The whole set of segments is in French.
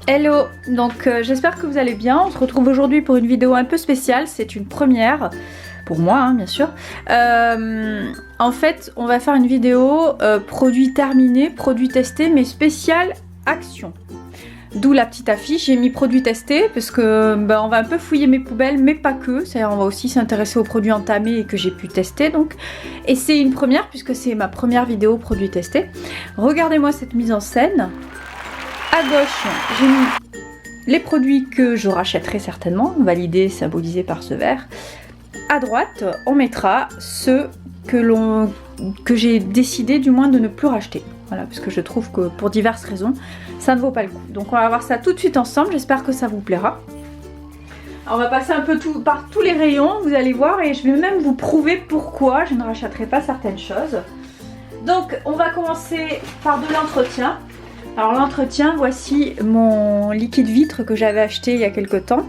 Hello, donc j'espère que vous allez bien. On se retrouve aujourd'hui pour une vidéo un peu spéciale, c'est une première pour moi hein, bien sûr. En fait on va faire une vidéo produit terminé, produit testé mais spécial action. D'où la petite affiche, j'ai mis produit testé parce que on va un peu fouiller mes poubelles mais pas que, c'est-à-dire on va aussi s'intéresser aux produits entamés et que j'ai pu tester donc. Et c'est une première puisque c'est ma première vidéo produit testé. Regardez-moi cette mise en scène. À gauche, j'ai mis les produits que je rachèterai certainement, validés, symbolisés par ce vert. À droite, on mettra ceux que j'ai décidé du moins de ne plus racheter. Voilà, parce que je trouve que pour diverses raisons, ça ne vaut pas le coup. Donc on va voir ça tout de suite ensemble, j'espère que ça vous plaira. Alors on va passer un peu par tous les rayons, vous allez voir, et je vais même vous prouver pourquoi je ne rachèterai pas certaines choses. Donc on va commencer par de l'entretien. Alors l'entretien, voici mon liquide vitre que j'avais acheté il y a quelques temps.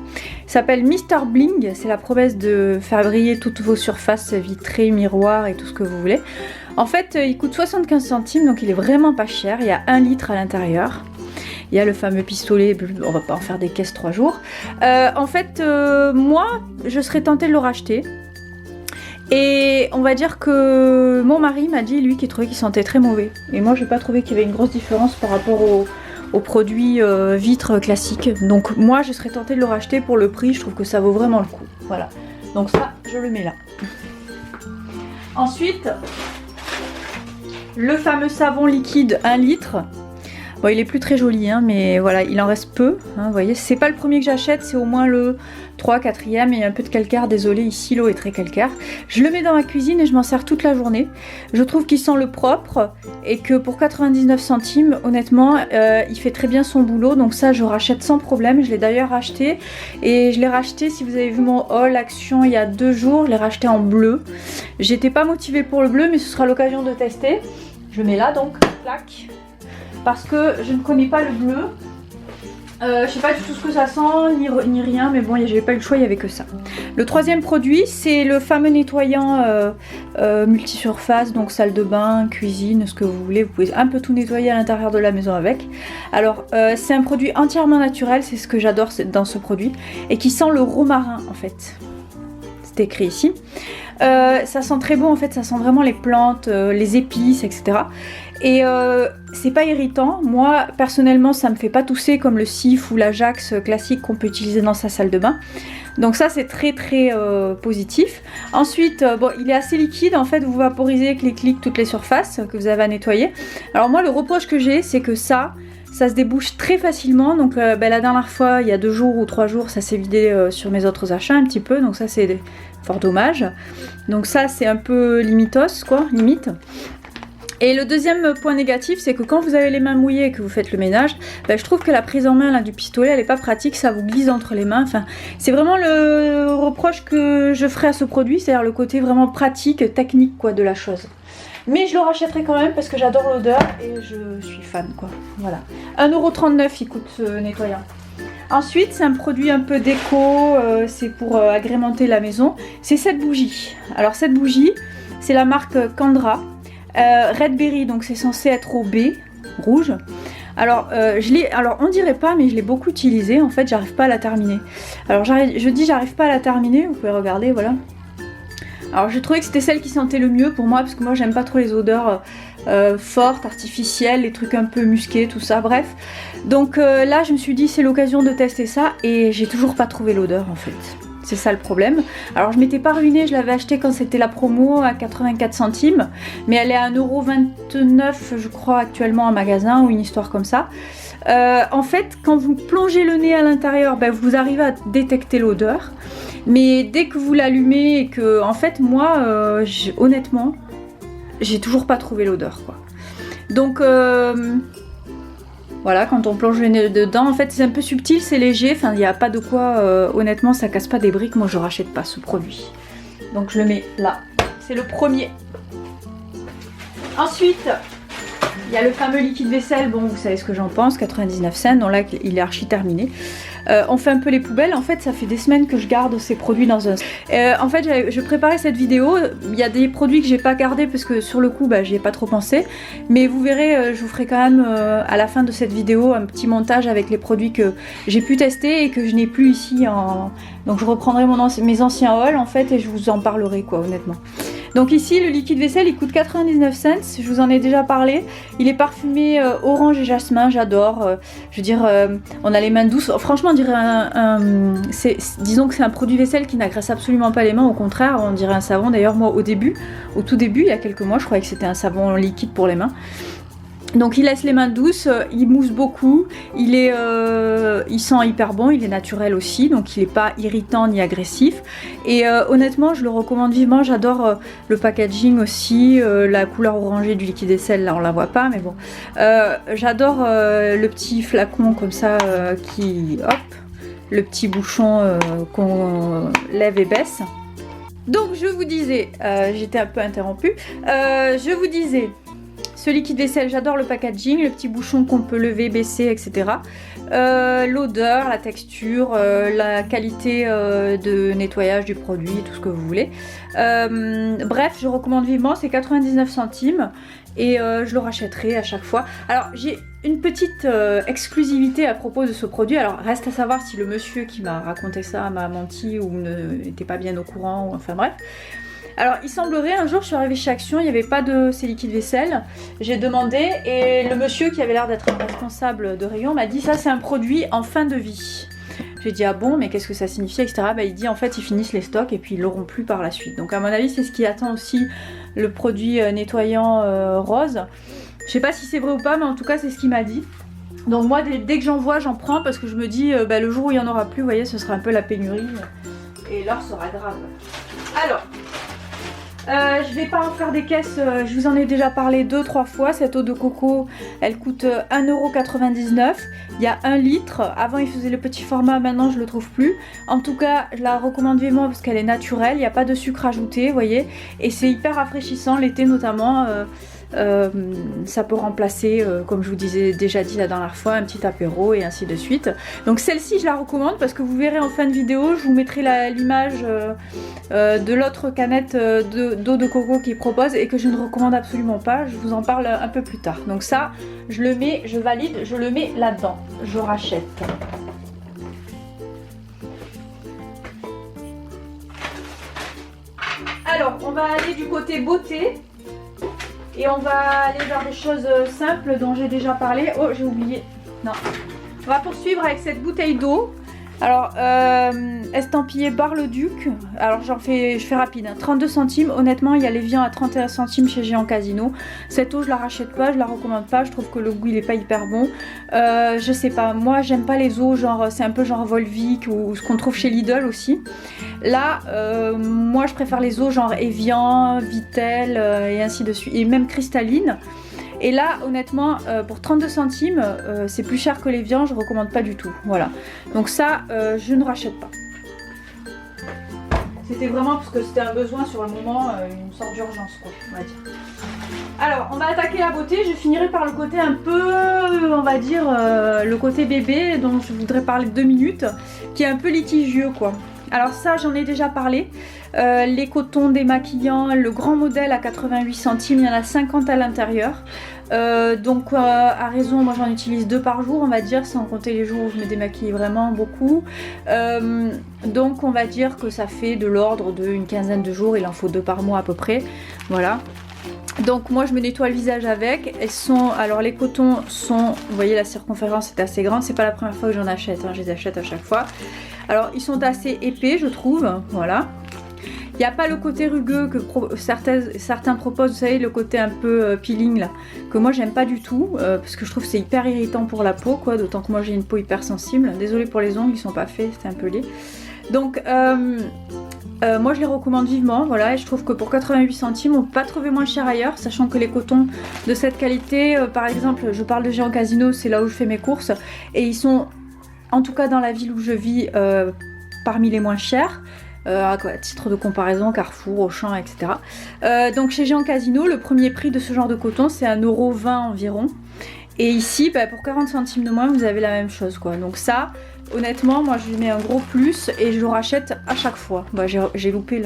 Il s'appelle Mr Bling, c'est la promesse de faire briller toutes vos surfaces vitrées, miroirs et tout ce que vous voulez. En fait, il coûte 75 centimes, donc il est vraiment pas cher. Il y a 1 litre à l'intérieur. Il y a le fameux pistolet, on va pas en faire des caisses 3 jours. En fait, moi, je serais tentée de le racheter. Et on va dire que mon mari m'a dit, lui, qu'il trouvait qu'il sentait très mauvais. Et moi, j'ai pas trouvé qu'il y avait une grosse différence par rapport aux produits vitres classiques. Donc moi, je serais tentée de le racheter pour le prix. Je trouve que ça vaut vraiment le coup. Voilà. Donc ça, je le mets là. Ensuite, le fameux savon liquide 1 litre. Bon, il est plus très joli, hein, mais voilà, il en reste peu. Hein, vous voyez, c'est pas le premier que j'achète, c'est au moins le 3, 4e. Il y a un peu de calcaire, désolé, ici l'eau est très calcaire. Je le mets dans ma cuisine et je m'en sers toute la journée. Je trouve qu'il sent le propre et que pour 99 centimes, honnêtement, il fait très bien son boulot. Donc ça, je rachète sans problème. Je l'ai d'ailleurs racheté et je l'ai racheté, si vous avez vu mon haul action il y a 2 jours, je l'ai racheté en bleu. J'étais pas motivée pour le bleu, mais ce sera l'occasion de tester. Je le mets là donc, clac. Parce que je ne connais pas le bleu, je sais pas du tout ce que ça sent, ni rien, mais bon, j'avais pas eu le choix, il n'y avait que ça. Le troisième produit, c'est le fameux nettoyant multisurface, donc salle de bain, cuisine, ce que vous voulez, vous pouvez un peu tout nettoyer à l'intérieur de la maison avec. Alors, c'est un produit entièrement naturel, c'est ce que j'adore dans ce produit, et qui sent le romarin en fait. C'est écrit ici. Ça sent très bon en fait, ça sent vraiment les plantes, les épices, etc. Et c'est pas irritant. Moi personnellement ça me fait pas tousser comme le Cif ou l'Ajax classique qu'on peut utiliser dans sa salle de bain. Donc ça c'est très positif. Ensuite bon, il est assez liquide en fait, vous vaporisez avec les clics toutes les surfaces que vous avez à nettoyer. Alors moi le reproche que j'ai c'est que ça se débouche très facilement, donc la dernière fois, il y a 2 jours ou 3 jours, ça s'est vidé sur mes autres achats un petit peu, donc ça c'est fort dommage. Donc ça c'est un peu limitos quoi, limite. Et le deuxième point négatif, c'est que quand vous avez les mains mouillées et que vous faites le ménage, je trouve que la prise en main là, du pistolet, elle est pas pratique, ça vous glisse entre les mains. Enfin, c'est vraiment le reproche que je ferai à ce produit, c'est-à-dire le côté vraiment pratique, technique quoi, de la chose. Mais je le rachèterai quand même parce que j'adore l'odeur et je suis fan quoi. Voilà. 1,39 € il coûte ce nettoyant. Ensuite, c'est un produit un peu déco, c'est pour agrémenter la maison. C'est cette bougie. Alors cette bougie, c'est la marque Candra. Red Berry, donc c'est censé être au B, rouge. Alors, on dirait pas, mais je l'ai beaucoup utilisé. En fait, j'arrive pas à la terminer. Alors, je dis j'arrive pas à la terminer. Vous pouvez regarder, voilà. Alors, j'ai trouvé que c'était celle qui sentait le mieux pour moi, parce que moi, j'aime pas trop les odeurs fortes, artificielles, les trucs un peu musqués, tout ça. Bref. Donc là, je me suis dit c'est l'occasion de tester ça, et j'ai toujours pas trouvé l'odeur en fait. C'est ça le problème. Alors je m'étais pas ruinée, je l'avais acheté quand c'était la promo à 84 centimes. Mais elle est à 1,29 € je crois actuellement en magasin ou une histoire comme ça. En fait quand vous plongez le nez à l'intérieur, vous arrivez à détecter l'odeur. Mais dès que vous l'allumez et que... En fait moi, honnêtement, j'ai toujours pas trouvé l'odeur quoi. Donc... Voilà, quand on plonge le nez dedans, en fait c'est un peu subtil, c'est léger, enfin il n'y a pas de quoi, honnêtement ça casse pas des briques, moi je rachète pas ce produit. Donc je le mets là, c'est le premier. Ensuite, Il y a le fameux liquide vaisselle, bon vous savez ce que j'en pense, 99 cents, donc là il est archi terminé. On fait un peu les poubelles, en fait ça fait des semaines que je garde ces produits dans un... en fait je préparais cette vidéo, il y a des produits que j'ai pas gardés parce que sur le coup bah, j'y ai pas trop pensé, mais vous verrez je vous ferai quand même à la fin de cette vidéo un petit montage avec les produits que j'ai pu tester et que je n'ai plus ici en... Donc je reprendrai mes anciens hauls en fait et je vous en parlerai quoi honnêtement. Donc ici le liquide vaisselle il coûte 99 cents, je vous en ai déjà parlé, il est parfumé orange et jasmin, j'adore, je veux dire on a les mains douces, franchement on dirait disons que c'est un produit vaisselle qui n'agresse absolument pas les mains, au contraire on dirait un savon, d'ailleurs moi au tout début il y a quelques mois je croyais que c'était un savon liquide pour les mains. Donc il laisse les mains douces, il mousse beaucoup, il sent hyper bon, il est naturel aussi, donc il n'est pas irritant ni agressif. Et honnêtement, je le recommande vivement, j'adore le packaging aussi, la couleur orangée du liquide vaisselle, là on la voit pas, mais bon. J'adore le petit flacon comme ça qui, hop, le petit bouchon qu'on lève et baisse. Donc je vous disais, j'étais un peu interrompue, je vous disais... Ce liquide vaisselle, j'adore le packaging, le petit bouchon qu'on peut lever, baisser, etc. L'odeur, la texture, la qualité de nettoyage du produit, tout ce que vous voulez. Bref, je recommande vivement, c'est 99 centimes et je le rachèterai à chaque fois. Alors j'ai une petite exclusivité à propos de ce produit, alors reste à savoir si le monsieur qui m'a raconté ça m'a menti ou n'était pas bien au courant, ou enfin bref. Alors il semblerait, un jour je suis arrivée chez Action, il n'y avait pas de ces liquides vaisselle, j'ai demandé et le monsieur qui avait l'air d'être un responsable de rayon m'a dit ça c'est un produit en fin de vie. J'ai dit ah bon mais qu'est-ce que ça signifie etc. Bah, il dit en fait ils finissent les stocks et puis ils l'auront plus par la suite. Donc à mon avis c'est ce qui attend aussi le produit nettoyant rose. Je sais pas si c'est vrai ou pas mais en tout cas c'est ce qu'il m'a dit. Donc moi dès que j'en vois j'en prends parce que je me dis bah, le jour où il n'y en aura plus vous voyez ce sera un peu la pénurie et l'heure sera grave. Alors... je vais pas en faire des caisses, je vous en ai déjà parlé 2-3 fois. Cette eau de coco elle coûte 1,99 €. Il y a 1 litre, avant il faisait le petit format, maintenant je le trouve plus. En tout cas je la recommande vivement parce qu'elle est naturelle, il n'y a pas de sucre ajouté, vous voyez. Et c'est hyper rafraîchissant l'été notamment. Ça peut remplacer, comme je vous disais déjà dit la dernière fois, un petit apéro et ainsi de suite. Donc celle-ci je la recommande parce que vous verrez en fin de vidéo, je vous mettrai l'image de l'autre canette d'eau de coco qu'il propose et que je ne recommande absolument pas. Je vous en parle un peu plus tard. Donc ça, je le mets, je valide, je le mets là-dedans. Je rachète. Alors, on va aller du côté beauté. Et on va aller vers des choses simples dont j'ai déjà parlé. Oh, j'ai oublié. Non. On va poursuivre avec cette bouteille d'eau. Alors, estampillé Bar-le-Duc. Alors, je fais rapide. Hein. 32 centimes. Honnêtement, il y a l'Evian à 31 centimes chez Géant Casino. Cette eau, je la rachète pas, je la recommande pas. Je trouve que le goût, il est pas hyper bon. Je sais pas. Moi, j'aime pas les eaux, genre, c'est un peu genre Volvic ou ce qu'on trouve chez Lidl aussi. Là, moi, je préfère les eaux genre Evian, Vittel et ainsi de suite. Et même cristalline. Et là, honnêtement, pour 32 centimes, c'est plus cher que l'Evian, je recommande pas du tout. Voilà. Donc ça, je ne rachète pas. C'était vraiment parce que c'était un besoin sur le moment, une sorte d'urgence, quoi, on va dire. Alors, on va attaquer la beauté. Je finirai par le côté un peu, on va dire, le côté bébé, dont je voudrais parler 2 minutes, qui est un peu litigieux, quoi. Alors ça, j'en ai déjà parlé. Les cotons démaquillants, le grand modèle à 88 centimes, il y en a 50 à l'intérieur. Donc à raison, moi j'en utilise 2 par jour, on va dire, sans compter les jours où je me démaquille vraiment beaucoup. Donc on va dire que ça fait de l'ordre d'une quinzaine de jours, il en faut 2 par mois à peu près. Voilà. Donc moi je me nettoie le visage avec. Elles sont, alors les cotons sont, vous voyez la circonférence est assez grande, c'est pas la première fois que j'en achète, hein, je les achète à chaque fois. Alors ils sont assez épais je trouve, voilà. Il n'y a pas le côté rugueux que certains proposent, vous savez, le côté un peu peeling là, que moi j'aime pas du tout, parce que je trouve que c'est hyper irritant pour la peau, quoi, d'autant que moi j'ai une peau hyper sensible. Désolée pour les ongles, ils sont pas faits, c'était un peu laid. Donc moi je les recommande vivement, voilà, et je trouve que pour 88 centimes on peut pas trouver moins cher ailleurs, sachant que les cotons de cette qualité, par exemple, je parle de Géant Casino, c'est là où je fais mes courses, et ils sont, en tout cas dans la ville où je vis, parmi les moins chers. à titre de comparaison, Carrefour, Auchan, etc. Donc chez Jean Casino, le premier prix de ce genre de coton, c'est 1,20 € environ. Et ici, bah, pour 40 centimes de moins, vous avez la même chose, quoi. Donc ça, honnêtement, moi, je lui mets un gros plus et je le rachète à chaque fois. Bah, j'ai loupé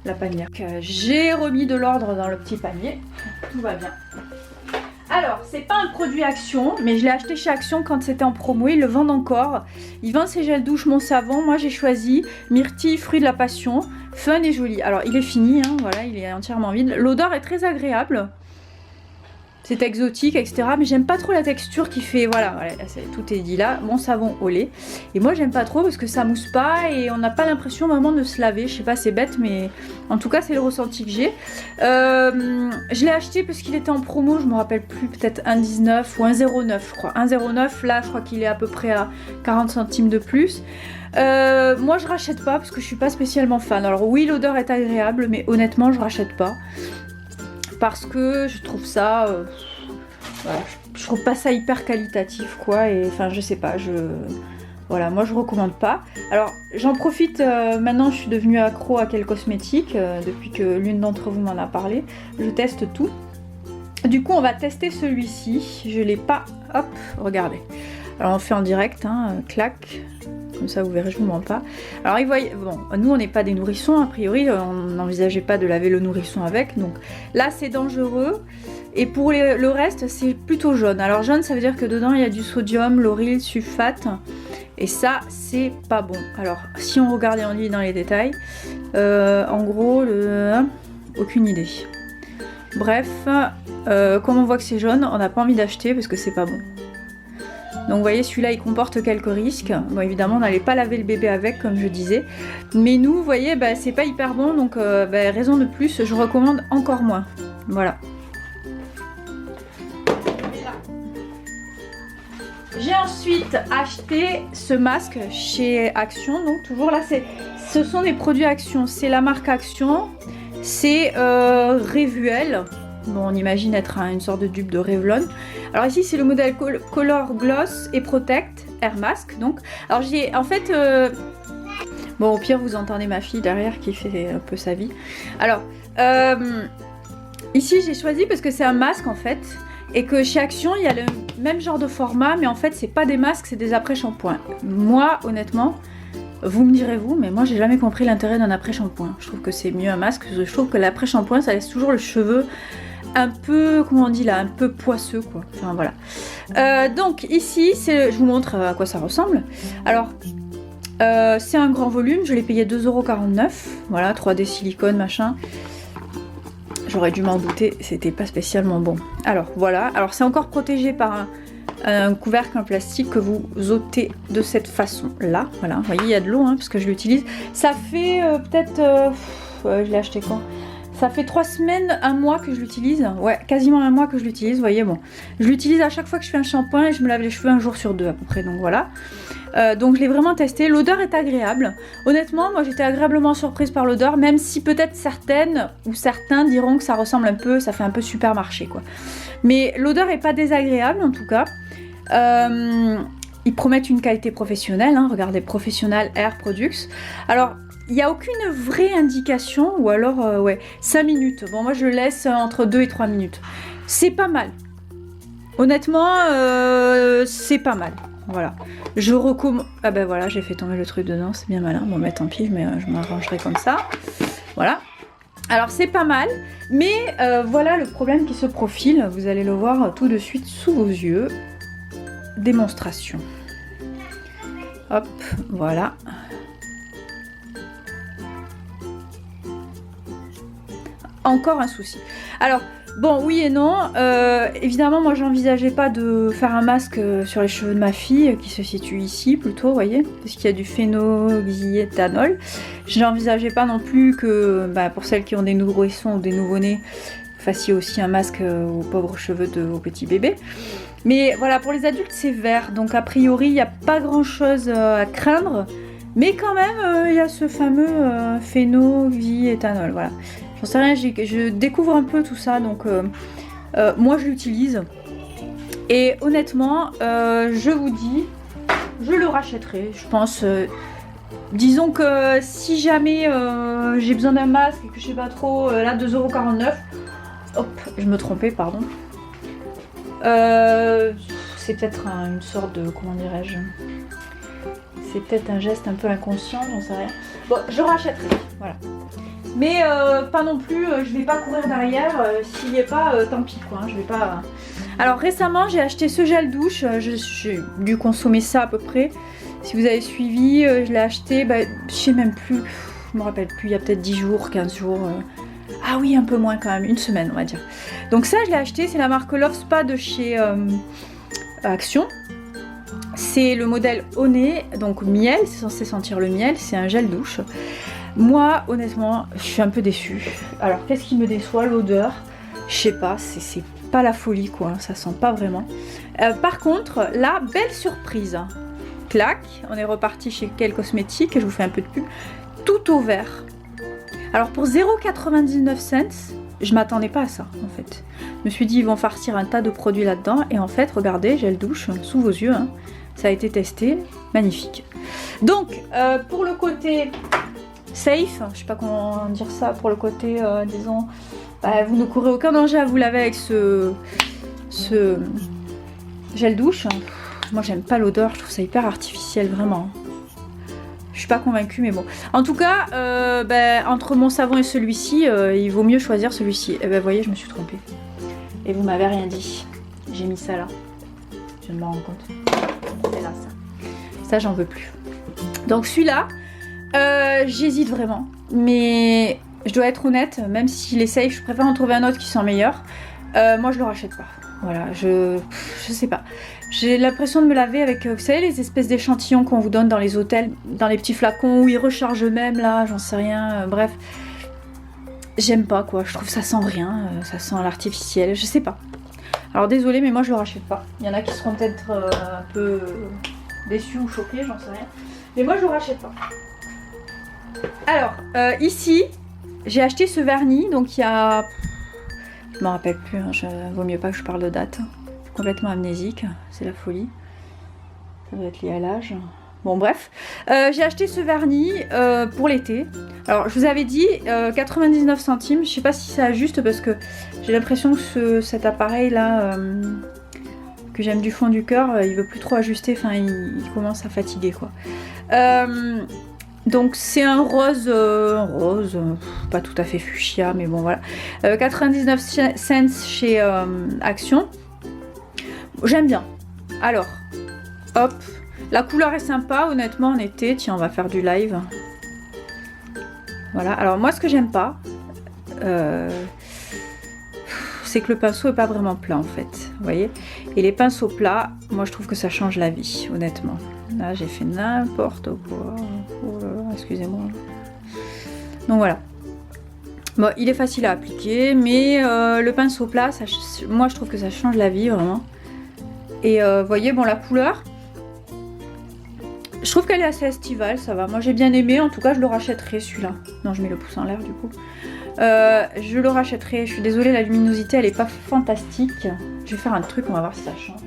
la panière. J'ai remis de l'ordre dans le petit panier. Tout va bien. Alors, c'est pas un produit Action, mais je l'ai acheté chez Action quand c'était en promo. Ils le vendent encore. Ils vendent ses gels douche, mon savon. Moi, j'ai choisi Myrtille, fruit de la passion. Fun et joli. Alors, il est fini, hein, voilà, il est entièrement vide. L'odeur est très agréable. C'est exotique, etc. Mais j'aime pas trop la texture qui fait... Voilà, tout est dit là. Mon savon au lait. Et moi, j'aime pas trop parce que ça mousse pas et on n'a pas l'impression vraiment de se laver. Je sais pas, c'est bête, mais en tout cas, c'est le ressenti que j'ai. Je l'ai acheté parce qu'il était en promo. Je me rappelle plus, peut-être 1,19 ou 1,09, je crois. 1,09, là, je crois qu'il est à peu près à 40 centimes de plus. Moi, je rachète pas parce que je suis pas spécialement fan. Alors oui, l'odeur est agréable, mais honnêtement, je rachète pas. Parce que je trouve ça... voilà, je trouve pas ça hyper qualitatif, quoi. Et enfin, je sais pas, voilà, moi je recommande pas. Alors, j'en profite, maintenant je suis devenue accro à quelques cosmétiques, depuis que l'une d'entre vous m'en a parlé. Je teste tout. Du coup, on va tester celui-ci. Je l'ai pas... Hop, regardez. Alors, on fait en direct, hein, clac. Comme ça, vous verrez, je vous mens pas. Alors, ils voient... Bon, nous, on n'est pas des nourrissons, a priori. On n'envisageait pas de laver le nourrisson avec. Donc, là, c'est dangereux. Et pour le reste, c'est plutôt jaune. Alors, jaune, ça veut dire que dedans, il y a du sodium, lauryl, sulfate. Et ça, c'est pas bon. Alors, si on regarde et on lit dans les détails, en gros, aucune idée. Bref, comme on voit que c'est jaune, on n'a pas envie d'acheter parce que c'est pas bon. Donc vous voyez, celui-là, il comporte quelques risques. Bon, évidemment, on n'allait pas laver le bébé avec, comme je disais. Mais nous, vous voyez, bah, c'est pas hyper bon. Donc, raison de plus, je recommande encore moins. Voilà. J'ai ensuite acheté ce masque chez Action. Donc toujours là, ce sont des produits Action. C'est la marque Action. C'est Revuel. Bon, on imagine être une sorte de dupe de Revlon. Alors ici, c'est le modèle Color Gloss et Protect Air Mask. Donc, alors j'ai en fait... Bon, au pire, vous entendez ma fille derrière qui fait un peu sa vie. Alors, ici, j'ai choisi parce que c'est un masque en fait. Et que chez Action, il y a le même genre de format. Mais en fait, c'est pas des masques, c'est des après-shampoings. Moi, honnêtement... Vous me direz vous, mais moi j'ai jamais compris l'intérêt d'un après-shampoing. Je trouve que c'est mieux un masque, je trouve que l'après-shampoing ça laisse toujours le cheveu un peu, comment on dit là, un peu poisseux quoi. Enfin voilà. Donc ici, je vous montre à quoi ça ressemble. Alors, c'est un grand volume, je l'ai payé 2,49 €. Voilà, 3D silicone machin. J'aurais dû m'en douter, c'était pas spécialement bon. Alors voilà, alors c'est encore protégé par un couvercle en plastique que vous ôtez de cette façon là, voilà, vous voyez il y a de l'eau hein, parce que je l'utilise, ça fait peut-être, je l'ai acheté quand, ça fait 3 semaines, 1 mois que je l'utilise, ouais quasiment 1 mois que je l'utilise, vous voyez bon, je l'utilise à chaque fois que je fais un shampoing et je me lave les cheveux 1 jour sur 2 à peu près, donc voilà. Donc je l'ai vraiment testé, l'odeur est agréable, honnêtement moi j'étais agréablement surprise par l'odeur, même si peut-être certaines ou certains diront que ça ressemble un peu, ça fait un peu supermarché quoi, mais l'odeur est pas désagréable en tout cas. Ils promettent une qualité professionnelle, hein, regardez Professional Air Products. Alors, il n'y a aucune vraie indication, ou alors, ouais, 5 minutes. Bon, moi je le laisse entre 2 et 3 minutes. C'est pas mal. Honnêtement, c'est pas mal. Voilà. Je recommande. Ah ben voilà, j'ai fait tomber le truc dedans, c'est bien malin. Bon, mais tant pis, mais je m'arrangerai comme ça. Voilà. Alors c'est pas mal, mais voilà le problème qui se profile. Vous allez le voir tout de suite sous vos yeux. Démonstration. Hop, voilà. Encore un souci. Alors, bon, oui et non. Évidemment, moi, j'envisageais pas de faire un masque sur les cheveux de ma fille, qui se situe ici, plutôt, vous voyez, parce qu'il y a du phénoxyéthanol. J'envisageais pas non plus que, bah, pour celles qui ont des nourrissons ou des nouveau-nés, vous fassiez aussi un masque aux pauvres cheveux de vos petits bébés. Mais voilà, pour les adultes, c'est vert. Donc, a priori, il n'y a pas grand-chose à craindre. Mais quand même, il y a ce fameux phénoxyéthanol. Voilà. J'en sais rien, je découvre un peu tout ça. Donc, moi, je l'utilise. Et honnêtement, je vous dis, je le rachèterai. Je pense disons que si jamais j'ai besoin d'un masque et que je sais pas trop, là 2,49 €. Hop, je me trompais, pardon. C'est peut-être une sorte de, comment dirais-je, c'est peut-être un geste un peu inconscient, j'en sais rien. Bon, je rachèterai, voilà. Mais pas non plus, je vais pas courir derrière, s'il n'y est pas, tant pis quoi, hein, je vais pas... Alors récemment j'ai acheté ce gel douche, j'ai dû consommer ça à peu près. Si vous avez suivi, je l'ai acheté, bah, je sais même plus, je me rappelle plus, il y a peut-être 10 jours, 15 jours... Ah oui, un peu moins quand même, une semaine on va dire. Donc ça je l'ai acheté, c'est la marque Love Spa de chez Action. C'est le modèle au nez, donc miel, c'est censé sentir le miel, c'est un gel douche. Moi honnêtement, je suis un peu déçue. Alors qu'est-ce qui me déçoit? L'odeur, je sais pas, c'est pas la folie quoi, ça sent pas vraiment. Par contre, la belle surprise, clac, on est reparti chez Quel Cosmétique, je vous fais un peu de pub, tout au vert. Alors pour 0,99 cents, je m'attendais pas à ça en fait. Je me suis dit ils vont farcir un tas de produits là-dedans et en fait regardez, gel douche sous vos yeux, hein. Ça a été testé, magnifique. Donc pour le côté safe, je sais pas comment dire ça, pour le côté disons, vous ne courez aucun danger à vous laver avec ce gel douche. Moi j'aime pas l'odeur, je trouve ça hyper artificiel vraiment. Je suis pas convaincue mais bon. En tout cas, entre mon savon et celui-ci, il vaut mieux choisir celui-ci. Et vous voyez, je me suis trompée. Et vous m'avez rien dit. J'ai mis ça là. Je viens de me rendre compte. C'est là ça. Ça j'en veux plus. Donc celui-là, j'hésite vraiment. Mais je dois être honnête, même s'il est safe, je préfère en trouver un autre qui sent meilleur. Moi je le rachète pas. Voilà, je sais pas. J'ai l'impression de me laver avec, vous savez, les espèces d'échantillons qu'on vous donne dans les hôtels, dans les petits flacons où ils rechargent eux-mêmes, là, j'en sais rien, bref. J'aime pas, quoi, je trouve que ça sent rien, ça sent l'artificiel, je sais pas. Alors désolée, mais moi je le rachète pas. Il y en a qui seront peut-être un peu déçus ou choqués, j'en sais rien. Mais moi je le rachète pas. Alors, ici, j'ai acheté ce vernis, donc il y a... Je m'en rappelle plus, hein, vaut mieux pas que je parle de date. Complètement amnésique, c'est la folie. Ça doit être lié à l'âge. Bon bref, j'ai acheté ce vernis pour l'été. Alors je vous avais dit 99 centimes, je sais pas si c'est juste parce que j'ai l'impression que cet appareil là que j'aime du fond du cœur, il veut plus trop ajuster, enfin il commence à fatiguer quoi. Donc c'est un rose, pas tout à fait fuchsia, mais bon voilà. 99 cents chez Action. J'aime bien. Alors, hop. La couleur est sympa, honnêtement, en été. Tiens, on va faire du live. Voilà. Alors moi, ce que j'aime pas, c'est que le pinceau est pas vraiment plat, en fait. Vous voyez? Et les pinceaux plats, moi, je trouve que ça change la vie, honnêtement. Là, j'ai fait n'importe quoi. Oh là là, excusez-moi. Donc voilà. Bon, il est facile à appliquer, mais le pinceau plat, moi, je trouve que ça change la vie, vraiment. Et vous voyez, bon, la couleur, je trouve qu'elle est assez estivale, ça va. Moi, j'ai bien aimé, en tout cas, je le rachèterai, celui-là. Non, je mets le pouce en l'air, du coup. Je le rachèterai. Je suis désolée, la luminosité, elle est pas fantastique. Je vais faire un truc, on va voir si ça change.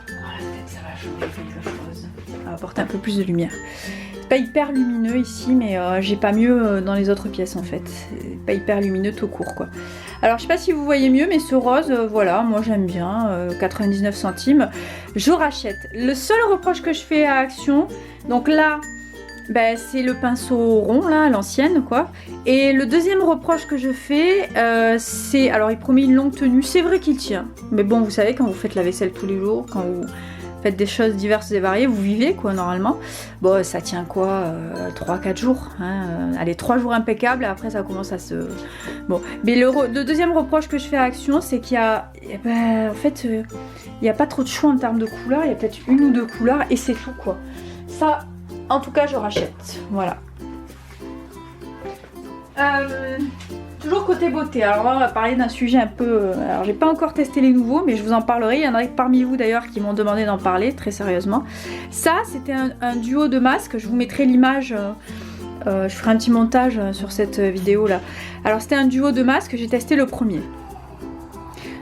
Voilà, peut-être ça va changer quelque chose. Ça va apporter un peu plus de lumière. C'est pas hyper lumineux ici, mais j'ai pas mieux dans les autres pièces, en fait. C'est pas hyper lumineux tout court, quoi. Alors je sais pas si vous voyez mieux, mais ce rose, voilà, moi j'aime bien, 99 centimes, je rachète. Le seul reproche que je fais à Action, donc là, c'est le pinceau rond, là, l'ancienne, quoi. Et le deuxième reproche que je fais, c'est, alors il promet une longue tenue, c'est vrai qu'il tient. Mais bon, vous savez, quand vous faites la vaisselle tous les jours, quand vous faites des choses diverses et variées, vous vivez, quoi, normalement. Bon, ça tient quoi, 3-4 jours, hein, allez, 3 jours impeccables, et après ça commence à se... Bon, mais le deuxième reproche que je fais à Action, c'est qu'il y a, en fait, il n'y a pas trop de choix en termes de couleurs, il y a peut-être une ou deux couleurs, et c'est tout, quoi. Ça, en tout cas, je rachète, voilà. Toujours côté beauté, alors on va parler d'un sujet un peu... alors j'ai pas encore testé les nouveaux, mais je vous en parlerai. Il y en a parmi vous d'ailleurs qui m'ont demandé d'en parler, très sérieusement. Ça, c'était un duo de masques, je vous mettrai l'image, je ferai un petit montage sur cette vidéo là. Alors c'était un duo de masques, j'ai testé le premier.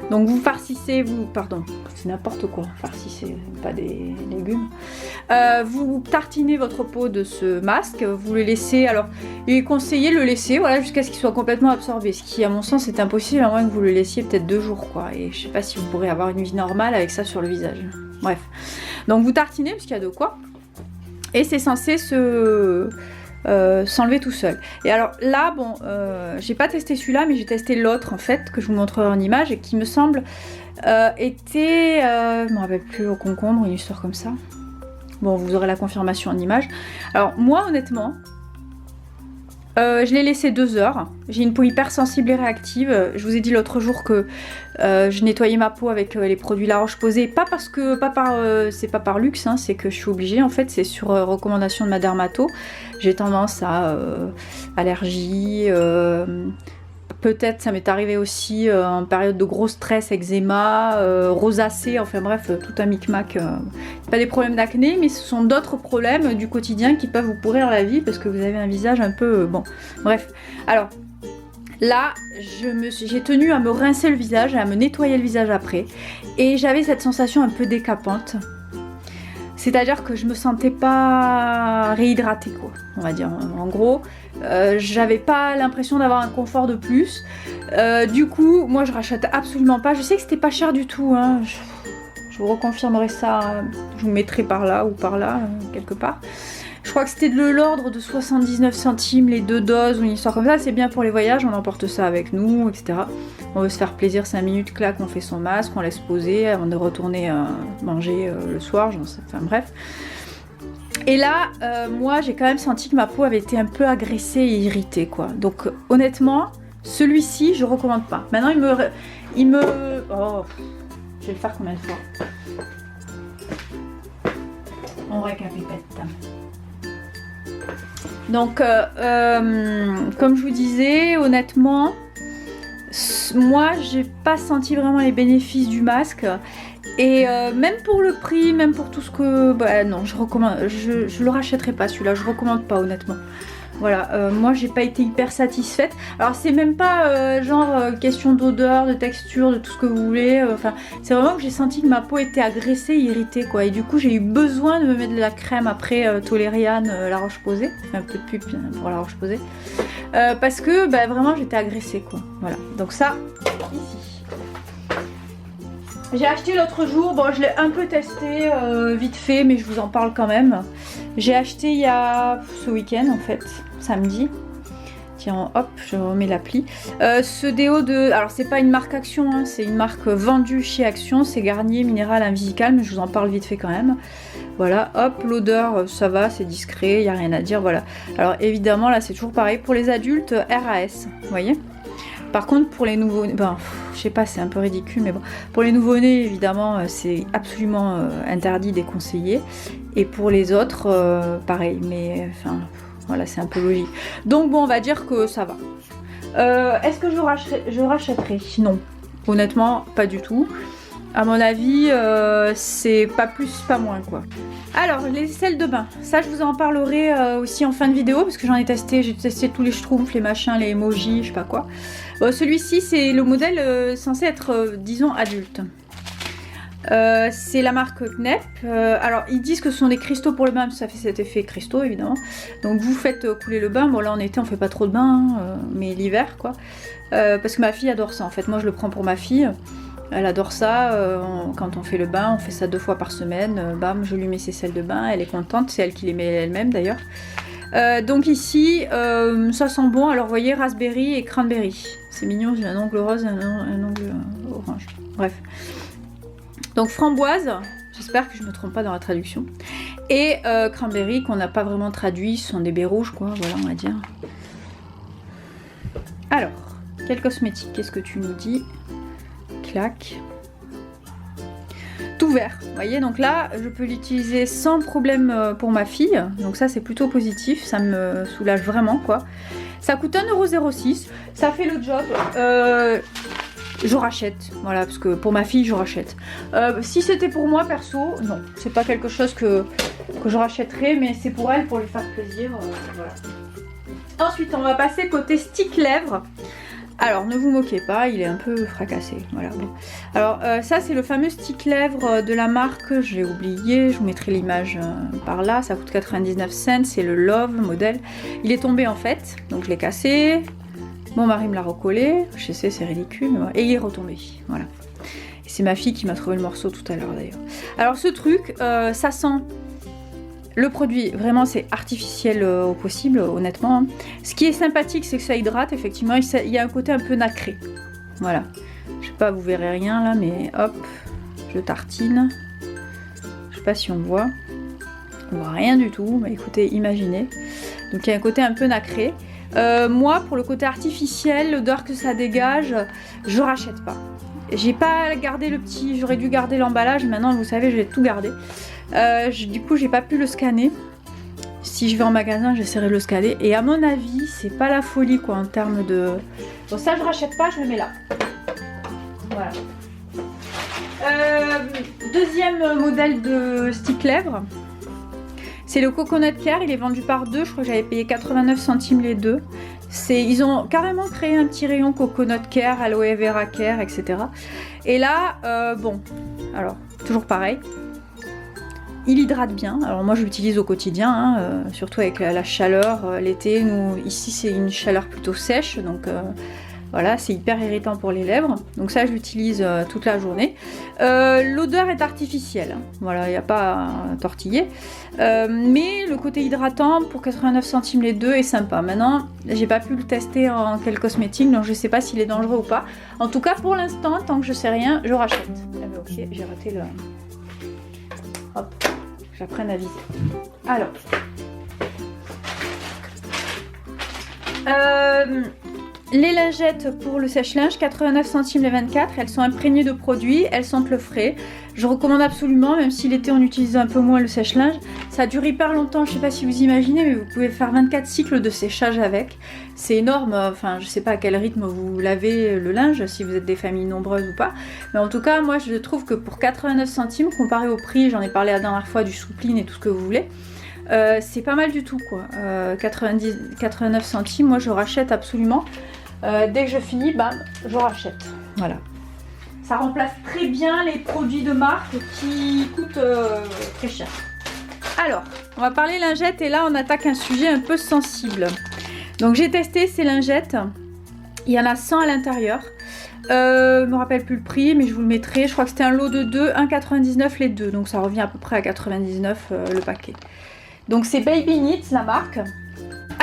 Donc vous farcissez, pardon, c'est n'importe quoi, farcissez, pas des légumes. Vous tartinez votre peau de ce masque, vous le laissez, alors il est conseillé de le laisser voilà, jusqu'à ce qu'il soit complètement absorbé, ce qui à mon sens est impossible à moins que vous le laissiez peut-être 2 jours quoi, et je sais pas si vous pourrez avoir une vie normale avec ça sur le visage. Bref, donc vous tartinez parce qu'il y a de quoi, et c'est censé s'enlever tout seul. Et alors là, bon, j'ai pas testé celui-là, mais j'ai testé l'autre en fait, que je vous montrerai en image, et qui me semble était, je me rappelle plus, au concombre, une histoire comme ça. Bon, vous aurez la confirmation en image. Alors moi, honnêtement, je l'ai laissé 2 heures. J'ai une peau hyper sensible et réactive. Je vous ai dit l'autre jour que je nettoyais ma peau avec les produits La Roche-Posay. Pas parce que, c'est pas par luxe, hein, c'est que je suis obligée. En fait, c'est sur recommandation de ma dermato. J'ai tendance à allergie. Peut-être ça m'est arrivé aussi en période de gros stress, eczéma, rosacée, enfin bref, tout un micmac. Pas des problèmes d'acné, mais ce sont d'autres problèmes du quotidien qui peuvent vous pourrir la vie parce que vous avez un visage un peu... bon, bref. Alors, là, j'ai tenu à me rincer le visage et à me nettoyer le visage après. Et j'avais cette sensation un peu décapante. C'est-à-dire que je me sentais pas réhydratée, quoi, on va dire. En gros, j'avais pas l'impression d'avoir un confort de plus. Du coup, moi je rachète absolument pas. Je sais que c'était pas cher du tout, hein. Je vous reconfirmerai ça. Je vous mettrai par là ou par là, quelque part. Je crois que c'était de l'ordre de 79 centimes les 2 doses ou une histoire comme ça. C'est bien pour les voyages, on emporte ça avec nous, etc. On veut se faire plaisir 5 minutes, clac, on fait son masque, on laisse poser avant de retourner manger le soir, enfin bref. Et là, moi j'ai quand même senti que ma peau avait été un peu agressée et irritée, quoi. Donc honnêtement, celui-ci je recommande pas. Maintenant il me... Oh, je vais le faire combien de fois? On récapépète. Donc, comme je vous disais, honnêtement, moi, j'ai pas senti vraiment les bénéfices du masque. Et même pour le prix, même pour tout ce que... Bah non, je le rachèterai pas celui-là, je recommande pas honnêtement. Voilà, moi j'ai pas été hyper satisfaite. Alors c'est même pas question d'odeur, de texture, de tout ce que vous voulez. Enfin, c'est vraiment que j'ai senti que ma peau était agressée, irritée quoi. Et du coup j'ai eu besoin de me mettre de la crème après Tolériane, La Roche-Posay. Je fais un peu de pub pour La Roche-Posay. Parce que bah, vraiment j'étais agressée quoi. Voilà, donc ça, ici. J'ai acheté l'autre jour, bon je l'ai un peu testé vite fait mais je vous en parle quand même. J'ai acheté il y a ce week-end en fait, samedi. Tiens hop, je remets l'appli. Ce déo de... Alors c'est pas une marque Action, hein, c'est une marque vendue chez Action, c'est Garnier Minéral Invisical, mais je vous en parle vite fait quand même. Voilà, hop, l'odeur ça va, c'est discret, il n'y a rien à dire, voilà. Alors évidemment là c'est toujours pareil, pour les adultes RAS, vous voyez. Par contre pour les nouveaux-nés, ben, je sais pas, c'est un peu ridicule, mais bon, pour les nouveaux-nés évidemment c'est absolument interdit, déconseillé, et pour les autres pareil, mais enfin voilà, c'est un peu logique. Donc bon, on va dire que ça va. Est-ce que je rachèterai? Non, honnêtement pas du tout. À mon avis c'est pas plus pas moins quoi. Alors les sels de bain, ça je vous en parlerai aussi en fin de vidéo parce que j'en ai testé, j'ai testé tous les schtroumpfs, les machins, les emojis, je sais pas quoi. Celui-ci c'est le modèle censé être disons adulte. C'est la marque Knep. Alors ils disent que ce sont des cristaux pour le bain, ça fait cet effet cristaux évidemment. Donc vous faites couler le bain, bon là en été on fait pas trop de bain, mais l'hiver quoi. Parce que ma fille adore ça en fait, moi je le prends pour ma fille. Elle adore ça, quand on fait le bain, on fait ça 2 fois par semaine, bam, je lui mets ses sels de bain, elle est contente, c'est elle qui les met elle-même d'ailleurs. Donc ici, ça sent bon, alors vous voyez, raspberry et cranberry. C'est mignon, j'ai un ongle rose et un ongle orange, bref. Donc framboise, j'espère que je ne me trompe pas dans la traduction, et cranberry qu'on n'a pas vraiment traduit, ce sont des baies rouges quoi, voilà on va dire. Alors, quel cosmétique, qu'est-ce que tu nous dis ? Clac. Tout vert, vous voyez, donc là je peux l'utiliser sans problème pour ma fille, donc ça c'est plutôt positif, ça me soulage vraiment quoi. Ça coûte 1,06 €, ça fait le job, je rachète, voilà, parce que pour ma fille je rachète. Si c'était pour moi perso, non, c'est pas quelque chose que je rachèterais, mais c'est pour elle, pour lui faire plaisir, voilà. Ensuite on va passer côté stick lèvres. Alors, ne vous moquez pas, il est un peu fracassé. Voilà. Bon. Alors, ça, c'est le fameux stick lèvres de la marque. J'ai oublié, je vous mettrai l'image par là. Ça coûte 99 cents. C'est le Love modèle. Il est tombé en fait, donc je l'ai cassé. Mon mari me l'a recollé. Je sais, c'est ridicule. Et il est retombé. Voilà. Et c'est ma fille qui m'a trouvé le morceau tout à l'heure d'ailleurs. Alors, ce truc, ça sent. Le produit, vraiment, c'est artificiel au possible, honnêtement. Ce qui est sympathique, c'est que ça hydrate, effectivement. Il y a un côté un peu nacré. Voilà. Je sais pas, vous verrez rien là, mais hop, je tartine. Je sais pas si on voit. On voit rien du tout. Mais écoutez, imaginez. Donc, il y a un côté un peu nacré. Moi, pour le côté artificiel, l'odeur que ça dégage, je rachète pas. J'ai pas gardé le petit, j'aurais dû garder l'emballage. Maintenant, vous savez, je vais tout garder. Du coup, j'ai pas pu le scanner. Si je vais en magasin, j'essaierai de le scanner. Et à mon avis, c'est pas la folie quoi en termes de. Bon, ça, je rachète pas, je le mets là. Voilà. Deuxième modèle de stick lèvres. C'est le Coconut Care. Il est vendu par deux. Je crois que j'avais payé 89 centimes les deux. Ils ont carrément créé un petit rayon Coconut Care, Aloe Vera Care, etc. Et là, bon, alors, toujours pareil. Il hydrate bien. Alors moi je l'utilise au quotidien, hein, surtout avec la chaleur. L'été, nous ici c'est une chaleur plutôt sèche, donc voilà, c'est hyper irritant pour les lèvres. Donc ça je l'utilise toute la journée. L'odeur est artificielle, hein. Voilà, il n'y a pas à tortiller. Mais le côté hydratant pour 89 centimes les deux est sympa. Maintenant, j'ai pas pu le tester en quel cosmétique, donc je sais pas s'il est dangereux ou pas. En tout cas pour l'instant, tant que je sais rien, je rachète. Ah mais ok, j'ai raté le... Hop. J'apprends à viser. Alors, les lingettes pour le sèche-linge, 89 centimes les 24. Elles sont imprégnées de produits, elles sentent le frais. Je recommande absolument, même si l'été on utilise un peu moins le sèche-linge. Ça dure hyper longtemps, je sais pas si vous imaginez, mais vous pouvez faire 24 cycles de séchage avec. C'est énorme, enfin je sais pas à quel rythme vous lavez le linge, si vous êtes des familles nombreuses ou pas. Mais en tout cas, moi je trouve que pour 89 centimes, comparé au prix, j'en ai parlé la dernière fois, du soupline et tout ce que vous voulez, c'est pas mal du tout quoi. 89 centimes, moi je rachète absolument. Dès que je finis, bam, je rachète. Voilà. Ça remplace très bien les produits de marque qui coûtent très cher. Alors, on va parler lingettes et là on attaque un sujet un peu sensible. Donc j'ai testé ces lingettes. Il y en a 100 à l'intérieur. Je me rappelle plus le prix, mais je vous le mettrai. Je crois que c'était un lot de 2, 1,99 les deux. Donc ça revient à peu près à 99 le paquet. Donc c'est Baby Knits la marque.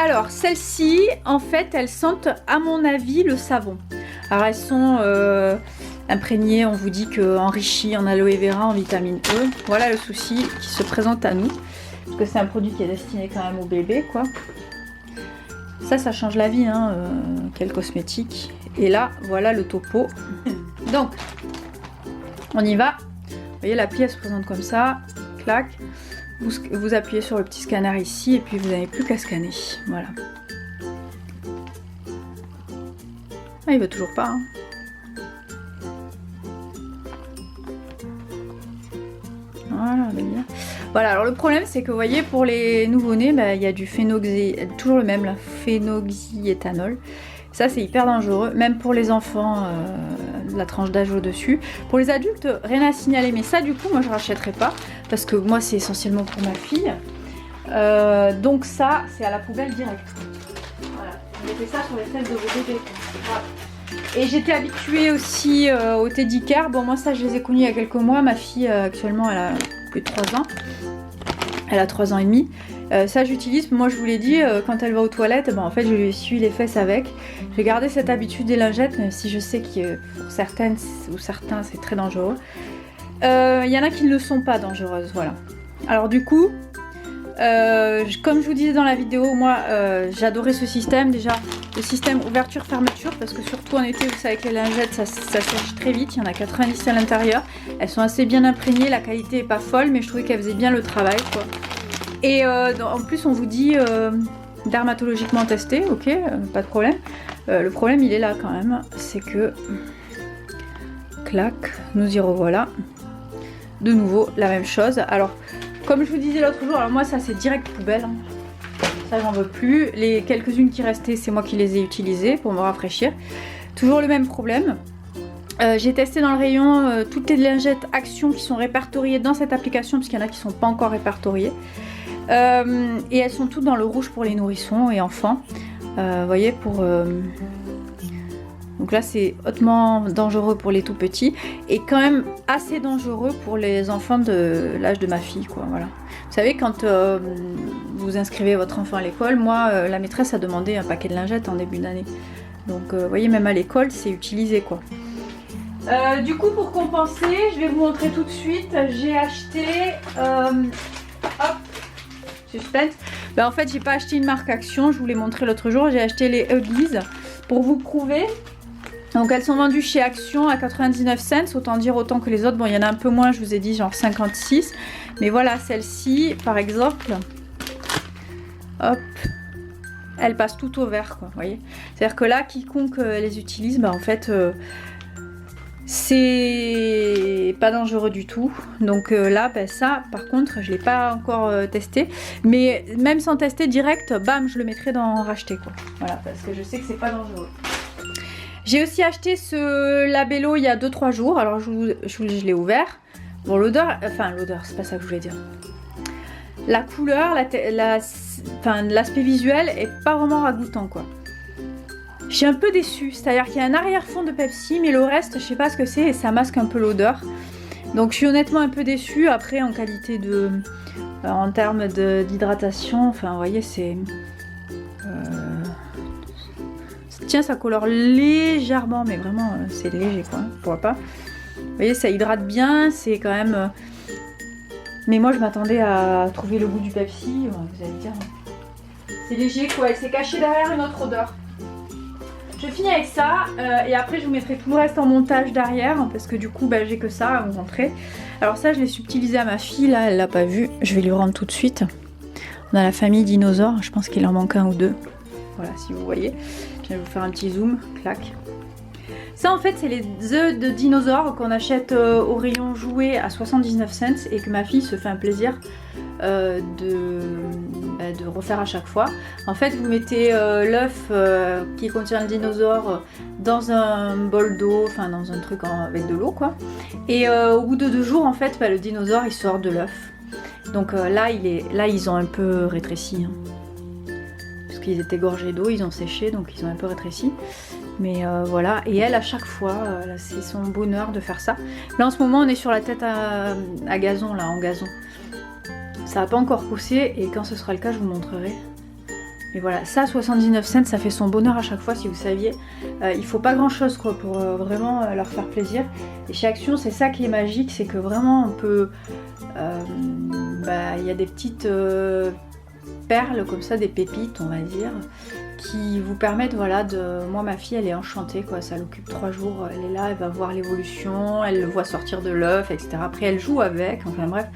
Alors celles-ci, en fait, elles sentent à mon avis le savon. Alors elles sont imprégnées, on vous dit que enrichies en aloe vera, en vitamine E. Voilà le souci qui se présente à nous. Parce que c'est un produit qui est destiné quand même au bébé, quoi. Ça change la vie, hein, quel cosmétique. Et là, voilà le topo. Donc, on y va. Vous voyez, l'appli, elle se présente comme ça. Clac. Vous appuyez sur le petit scanner ici et puis vous n'avez plus qu'à scanner. Voilà. Ah, il veut toujours pas. Hein. Voilà, bien. Voilà, alors le problème c'est que vous voyez, pour les nouveau-nés, bah, il y a du toujours le même, là, phénoxyéthanol. Ça c'est hyper dangereux, même pour les enfants, la tranche d'âge au-dessus. Pour les adultes, rien à signaler, mais ça du coup, moi je rachèterai pas, parce que moi c'est essentiellement pour ma fille. Donc ça, c'est à la poubelle direct. Voilà, mettez ça sur les fesses de vos bébés. Voilà. Et j'étais habituée aussi au Teddy Care. Bon, moi ça je les ai connus il y a quelques mois. Ma fille actuellement elle a plus de 3 ans. Elle a 3 ans et demi. Ça j'utilise, moi je vous l'ai dit, quand elle va aux toilettes, ben, en fait je lui essuie les fesses avec. J'ai gardé cette habitude des lingettes, même si je sais que pour certaines ou certains c'est très dangereux. Il y en a qui ne le sont pas dangereuses, voilà. Alors du coup, comme je vous disais dans la vidéo, moi j'adorais ce système, déjà le système ouverture-fermeture, parce que surtout en été, vous savez que les lingettes ça sèche très vite, il y en a 90 à l'intérieur. Elles sont assez bien imprégnées, la qualité est pas folle, mais je trouvais qu'elles faisaient bien le travail, quoi. Et en plus on vous dit dermatologiquement testé, ok, pas de problème. Le problème il est là quand même, c'est que clac, nous y revoilà. De nouveau la même chose. Alors comme je vous disais l'autre jour, alors moi ça c'est direct poubelle, hein. Ça j'en veux plus. Les quelques-unes qui restaient, c'est moi qui les ai utilisées pour me rafraîchir. Toujours le même problème. J'ai testé dans le rayon toutes les lingettes Action qui sont répertoriées dans cette application, puisqu'il y en a qui ne sont pas encore répertoriées. Et elles sont toutes dans le rouge pour les nourrissons et enfants. Vous voyez, pour... Donc là, c'est hautement dangereux pour les tout petits et quand même assez dangereux pour les enfants de l'âge de ma fille, quoi. Voilà. Vous savez, quand vous inscrivez votre enfant à l'école, moi, la maîtresse a demandé un paquet de lingettes en début d'année. Donc, vous voyez, même à l'école, c'est utilisé, quoi. Du coup, pour compenser, je vais vous montrer tout de suite. J'ai acheté... hop, suspense. Ben, en fait, j'ai pas acheté une marque Action, je vous l'ai montré l'autre jour. J'ai acheté les Huggies pour vous prouver. Donc elles sont vendues chez Action à 99 cents, autant dire autant que les autres. Bon, il y en a un peu moins, je vous ai dit genre 56. Mais voilà, celle-ci, par exemple, hop, elle passe tout au vert, quoi, vous voyez. C'est-à-dire que là, quiconque les utilise, bah en fait, c'est pas dangereux du tout. Donc là, bah, ça, par contre, je l'ai pas encore testé. Mais même sans tester direct, bam, je le mettrai dans racheter, quoi. Voilà, parce que je sais que c'est pas dangereux. J'ai aussi acheté ce labello il y a 2-3 jours, alors je l'ai ouvert. Bon, l'odeur, enfin l'odeur, c'est pas ça que je voulais dire. La couleur, l'aspect visuel est pas vraiment ragoûtant, quoi. Je suis un peu déçue, c'est-à-dire qu'il y a un arrière-fond de Pepsi, mais le reste, je sais pas ce que c'est et ça masque un peu l'odeur. Donc je suis honnêtement un peu déçue. Après, en qualité de... en termes d'hydratation, enfin vous voyez, c'est... Tiens, ça colore légèrement, mais vraiment c'est léger, quoi, pourquoi pas. Vous voyez, ça hydrate bien, c'est quand même... Mais moi je m'attendais à trouver le goût du Pepsi, vous allez dire. C'est léger, quoi, elle s'est cachée derrière une autre odeur. Je finis avec ça, et après je vous mettrai tout le reste en montage derrière, parce que du coup bah, j'ai que ça à vous montrer. Alors ça je l'ai subtilisé à ma fille, là elle l'a pas vu, je vais lui rendre tout de suite. On a la famille dinosaure, je pense qu'il en manque un ou deux. Voilà, si vous voyez. Je vais vous faire un petit zoom, clac. Ça en fait c'est les œufs de dinosaures qu'on achète au rayon jouets à 79 cents et que ma fille se fait un plaisir de refaire à chaque fois. En fait vous mettez l'œuf qui contient le dinosaure dans un bol d'eau, enfin dans un truc avec de l'eau, quoi. Et au bout de 2 jours en fait le dinosaure il sort de l'œuf. Donc là ils ont un peu rétréci, hein. Ils étaient gorgés d'eau, ils ont séché, donc ils ont un peu rétréci. Mais voilà, et elle à chaque fois, c'est son bonheur de faire ça. Là en ce moment on est sur la tête à gazon, là en gazon. Ça n'a pas encore poussé et quand ce sera le cas je vous montrerai. Mais voilà, ça 79 cents, ça fait son bonheur à chaque fois si vous saviez. Il faut pas grand chose, quoi, pour vraiment leur faire plaisir. Et chez Action c'est ça qui est magique, c'est que vraiment on peut... y a des petites... perles comme ça, des pépites on va dire, qui vous permettent, voilà, de... Moi ma fille elle est enchantée, quoi, ça l'occupe 3 jours, elle est là, elle va voir l'évolution, elle le voit sortir de l'œuf, etc. Après elle joue avec, enfin bref,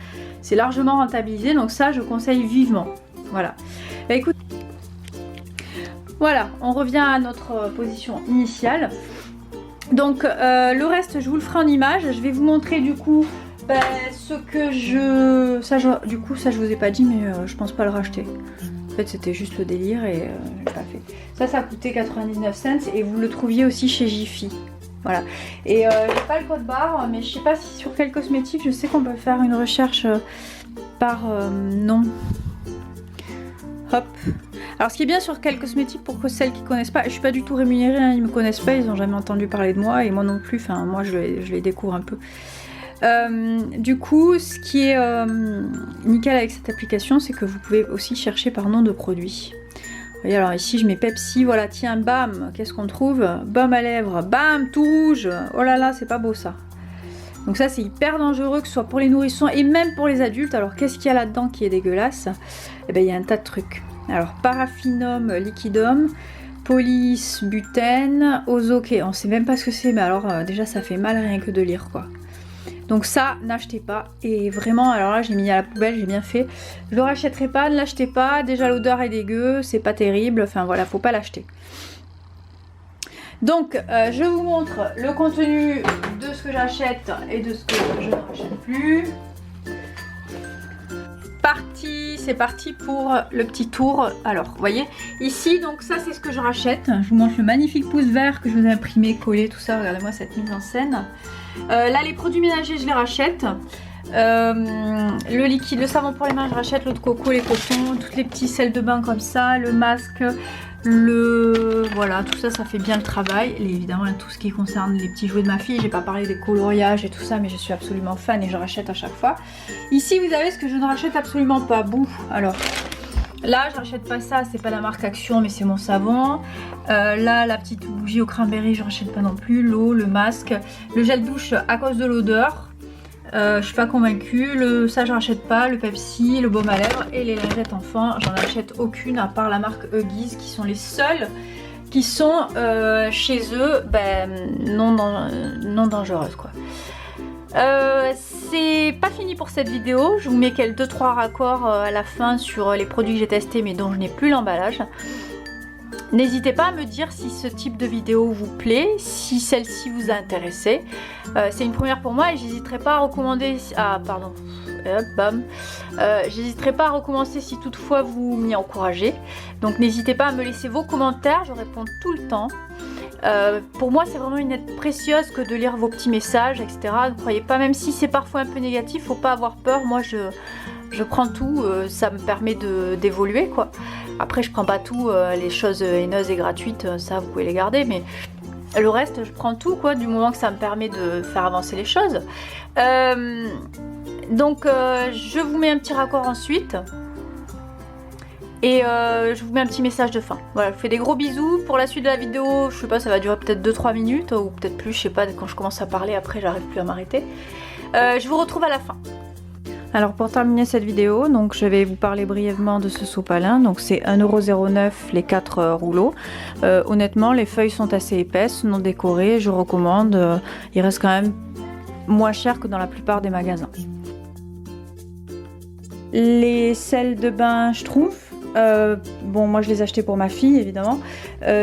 c'est largement rentabilisé, donc ça je conseille vivement. Voilà, bah écoute, voilà, on revient à notre position initiale. Donc le reste je vous le ferai en image, je vais vous montrer du coup ce que je... Du coup ça je vous ai pas dit, mais je pense pas le racheter. En fait c'était juste le délire et je l'ai pas fait. Ça a coûté 99 cents et vous le trouviez aussi chez Jiffy. Voilà. Et j'ai pas le code barre, mais je sais pas si sur quel cosmétique, je sais qu'on peut faire une recherche par nom. Hop. Alors ce qui est bien sur quel cosmétique, pour que celles qui connaissent pas, je suis pas du tout rémunérée, hein, ils me connaissent pas, ils ont jamais entendu parler de moi et moi non plus, enfin moi je les découvre un peu. Du coup, ce qui est nickel avec cette application, c'est que vous pouvez aussi chercher par nom de produit. Vous voyez, alors ici je mets Pepsi, voilà, tiens, bam, qu'est-ce qu'on trouve? Baume à lèvres, bam, tout rouge, oh là là, c'est pas beau ça. Donc ça c'est hyper dangereux, que ce soit pour les nourrissons et même pour les adultes. Alors qu'est-ce qu'il y a là-dedans qui est dégueulasse? Eh bien il y a un tas de trucs. Alors paraffinum liquidum, polysbutène, ozoke, on sait même pas ce que c'est, mais alors déjà ça fait mal rien que de lire, quoi. Donc ça, n'achetez pas. Et vraiment, alors là, j'ai mis à la poubelle, j'ai bien fait. Je le rachèterai pas, ne l'achetez pas. Déjà, l'odeur est dégueu, c'est pas terrible. Enfin voilà, faut pas l'acheter. Donc, je vous montre le contenu de ce que j'achète et de ce que je ne rachète plus. Partie c'est parti pour le petit tour. Alors, vous voyez, ici, donc ça, c'est ce que je rachète. Je vous montre le magnifique pouce vert que je vous ai imprimé, collé, tout ça. Regardez-moi cette mise en scène. Là, les produits ménagers, je les rachète. Le liquide, le savon pour les mains, je rachète. L'eau de coco, les cotons, toutes les petits sels de bain comme ça, le masque, voilà, tout ça, ça fait bien le travail. Et évidemment, tout ce qui concerne les petits jouets de ma fille, j'ai pas parlé des coloriages et tout ça, mais je suis absolument fan et je rachète à chaque fois. Ici, vous avez ce que je ne rachète absolument pas. Bon, alors là, je rachète pas ça, c'est pas la marque Action, mais c'est mon savon. Là, la petite bougie au cranberry, je rachète pas non plus. L'eau, le masque, le gel douche à cause de l'odeur. Je suis pas convaincue, ça je rachète pas, le Pepsi, le baume à lèvres et les lingettes enfants, j'en achète aucune à part la marque Huggies qui sont les seules qui sont chez eux non dangereuses quoi. C'est pas fini pour cette vidéo, je vous mets quelques 2-3 raccords à la fin sur les produits que j'ai testés mais dont je n'ai plus l'emballage. N'hésitez pas à me dire si ce type de vidéo vous plaît, si celle-ci vous a intéressé. C'est une première pour moi et j'hésiterai pas à recommander... Ah pardon, j'hésiterai pas à recommencer si toutefois vous m'y encouragez. Donc n'hésitez pas à me laisser vos commentaires, je réponds tout le temps. Pour moi c'est vraiment une aide précieuse que de lire vos petits messages, etc. Ne croyez pas, même si c'est parfois un peu négatif, faut pas avoir peur. Moi je prends tout, ça me permet d'évoluer quoi. Après je prends pas tout, les choses haineuses et gratuites, ça vous pouvez les garder, mais le reste je prends tout quoi, du moment que ça me permet de faire avancer les choses. Donc je vous mets un petit raccord ensuite. Et je vous mets un petit message de fin. Voilà, je vous fais des gros bisous. Pour la suite de la vidéo, je sais pas, ça va durer peut-être 2-3 minutes ou peut-être plus, je sais pas, quand je commence à parler après j'arrive plus à m'arrêter. Je vous retrouve à la fin. Alors pour terminer cette vidéo, donc je vais vous parler brièvement de ce sopalin. Donc c'est 1,09 € les 4 rouleaux. Honnêtement, les feuilles sont assez épaisses, non décorées, je recommande. Il reste quand même moins cher que dans la plupart des magasins. Les sels de bain Schtroumpf, bon moi je les ai achetés pour ma fille évidemment,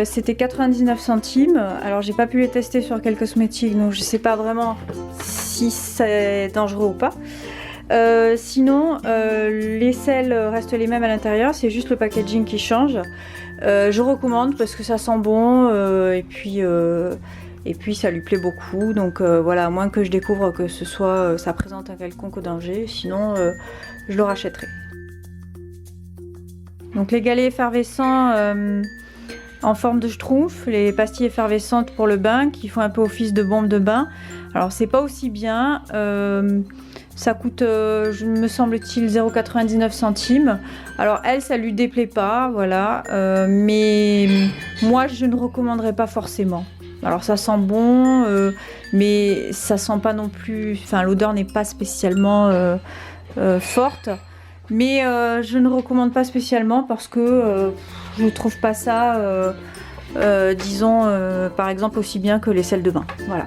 c'était 99 centimes. Alors j'ai pas pu les tester sur quelques cosmétiques, donc je sais pas vraiment si c'est dangereux ou pas. Sinon les sels restent les mêmes à l'intérieur, c'est juste le packaging qui change. Je recommande parce que ça sent bon et puis ça lui plaît beaucoup, donc voilà, à moins que je découvre que ce soit ça présente un quelconque danger, sinon je le rachèterai. Donc les galets effervescents en forme de schtroumpf, les pastilles effervescentes pour le bain qui font un peu office de bombe de bain. Alors c'est pas aussi bien, ça coûte, me semble-t-il, 0,99 centimes. Alors elle, ça lui déplaît pas, voilà, mais moi je ne recommanderais pas forcément. Alors ça sent bon, mais ça sent pas non plus, enfin l'odeur n'est pas spécialement forte. Mais je ne recommande pas spécialement parce que je ne trouve pas ça, disons, par exemple, aussi bien que les sels de bain. Voilà.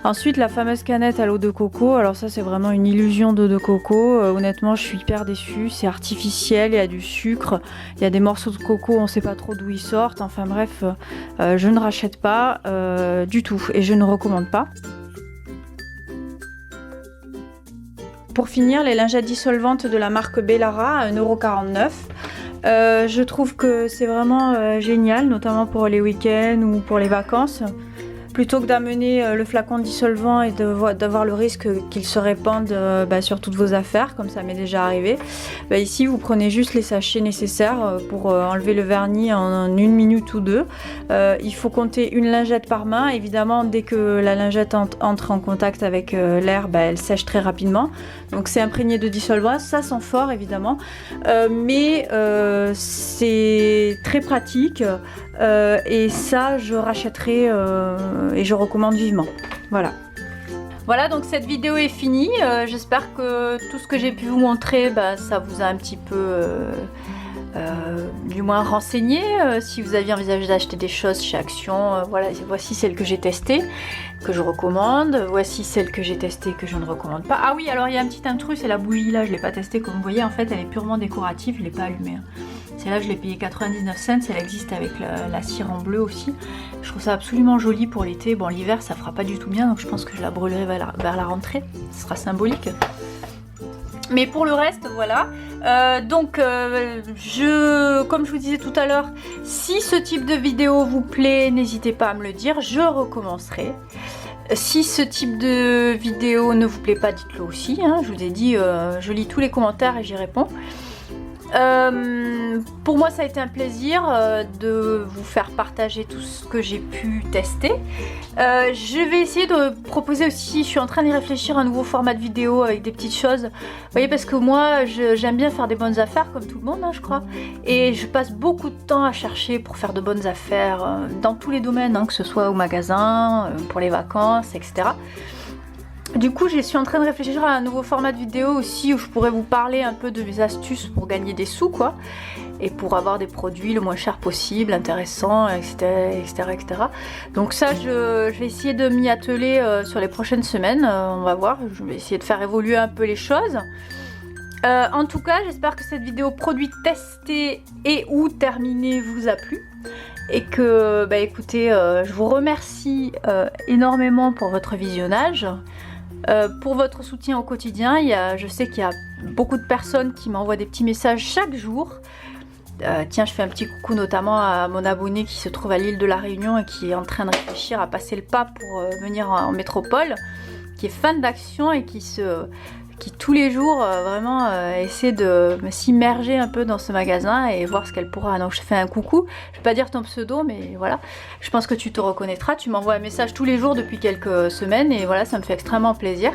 Ensuite, la fameuse canette à l'eau de coco. Alors ça, c'est vraiment une illusion d'eau de coco. Honnêtement, je suis hyper déçue. C'est artificiel, il y a du sucre, il y a des morceaux de coco, on ne sait pas trop d'où ils sortent. Enfin bref, je ne rachète pas du tout et je ne recommande pas. Pour finir, les lingettes dissolvantes de la marque Bellara à 1,49 €. Je trouve que c'est vraiment génial, notamment pour les week-ends ou pour les vacances. Plutôt que d'amener le flacon dissolvant et d'avoir le risque qu'il se répande sur toutes vos affaires, comme ça m'est déjà arrivé, ici vous prenez juste les sachets nécessaires pour enlever le vernis en 1 minute ou 2. Il faut compter une lingette par main. Évidemment, dès que la lingette entre en contact avec l'air, elle sèche très rapidement. Donc c'est imprégné de dissolvant, ça sent fort évidemment, mais c'est très pratique. Et ça je rachèterai et je recommande vivement. Voilà. Voilà, donc cette vidéo est finie. J'espère que tout ce que j'ai pu vous montrer, ça vous a un petit peu du moins renseigné. Si vous aviez envisagé d'acheter des choses chez Action, voilà, voici celle que j'ai testée, que je recommande. Voici celle que j'ai testée, que je ne recommande pas. Ah oui, alors il y a un petit intrus, c'est la bougie là, je ne l'ai pas testée. Comme vous voyez, en fait, elle est purement décorative, je ne l'ai pas allumée. Celle-là, je l'ai payée 99 cents. Elle existe avec la cire en bleu aussi. Je trouve ça absolument joli pour l'été. Bon, l'hiver, ça fera pas du tout bien, donc je pense que je la brûlerai vers la rentrée. Ce sera symbolique. Mais pour le reste, voilà. Donc, comme je vous disais tout à l'heure, si ce type de vidéo vous plaît, n'hésitez pas à me le dire. Je recommencerai. Si ce type de vidéo ne vous plaît pas, dites-le aussi. Hein. Je vous ai dit, je lis tous les commentaires et j'y réponds. Pour moi ça a été un plaisir de vous faire partager tout ce que j'ai pu tester. Je vais essayer de proposer aussi, je suis en train d'y réfléchir, un nouveau format de vidéo avec des petites choses. Vous voyez, parce que moi j'aime bien faire des bonnes affaires comme tout le monde, hein, je crois. Et je passe beaucoup de temps à chercher pour faire de bonnes affaires dans tous les domaines, hein, que ce soit au magasin, pour les vacances, etc. Du coup, je suis en train de réfléchir à un nouveau format de vidéo aussi où je pourrais vous parler un peu de mes astuces pour gagner des sous, quoi. Et pour avoir des produits le moins cher possible, intéressants, etc. etc. Donc ça, je vais essayer de m'y atteler sur les prochaines semaines. On va voir, je vais essayer de faire évoluer un peu les choses. En tout cas, j'espère que cette vidéo produit testé et ou terminée vous a plu. Et que, bah écoutez, je vous remercie énormément pour votre visionnage. Pour votre soutien au quotidien, je sais qu'il y a beaucoup de personnes qui m'envoient des petits messages chaque jour. Tiens, je fais un petit coucou notamment à mon abonné qui se trouve à l'île de la Réunion et qui est en train de réfléchir à passer le pas pour venir en métropole, qui est fan d'action et qui tous les jours vraiment essaie de s'immerger un peu dans ce magasin et voir ce qu'elle pourra. Donc je fais un coucou, je vais pas dire ton pseudo, mais voilà, je pense que tu te reconnaîtras. Tu m'envoies un message tous les jours depuis quelques semaines et voilà, ça me fait extrêmement plaisir.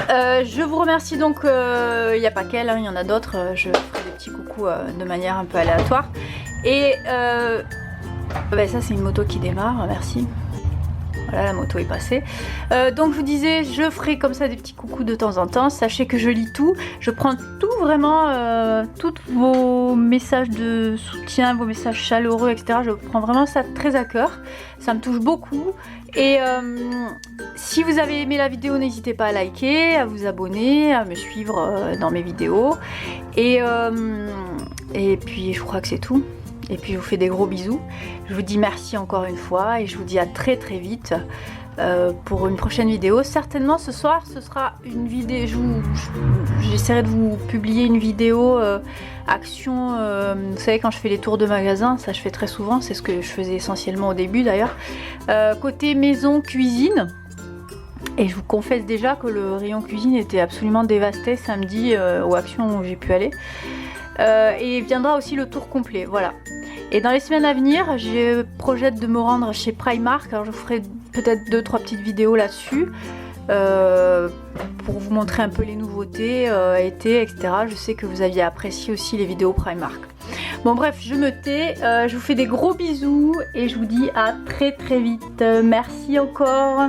Je vous remercie donc, il n'y a pas qu'elle, hein, il y en a d'autres, je ferai des petits coucous de manière un peu aléatoire. Et bah, ça c'est une moto qui démarre, merci. Voilà, la moto est passée. Donc je vous disais, je ferai comme ça des petits coucous de temps en temps. Sachez que je lis tout. Je prends tout vraiment, tous vos messages de soutien, vos messages chaleureux, etc. Je prends vraiment ça très à cœur. Ça me touche beaucoup. Et si vous avez aimé la vidéo, n'hésitez pas à liker, à vous abonner, à me suivre dans mes vidéos. Et puis je crois que c'est tout. Et puis je vous fais des gros bisous. Je vous dis merci encore une fois et je vous dis à très très vite pour une prochaine vidéo. Certainement ce soir ce sera une vidéo, j'essaierai de vous publier une vidéo action, vous savez quand je fais les tours de magasin, ça je fais très souvent, c'est ce que je faisais essentiellement au début d'ailleurs, côté maison cuisine. Et je vous confesse déjà que le rayon cuisine était absolument dévasté samedi aux actions où j'ai pu aller. Et viendra aussi le tour complet, voilà. Et dans les semaines à venir, je projette de me rendre chez Primark. Alors je vous ferai peut-être 2-3 petites vidéos là-dessus pour vous montrer un peu les nouveautés, été, etc. Je sais que vous aviez apprécié aussi les vidéos Primark. Bon bref, je me tais, je vous fais des gros bisous et je vous dis à très très vite. Merci encore.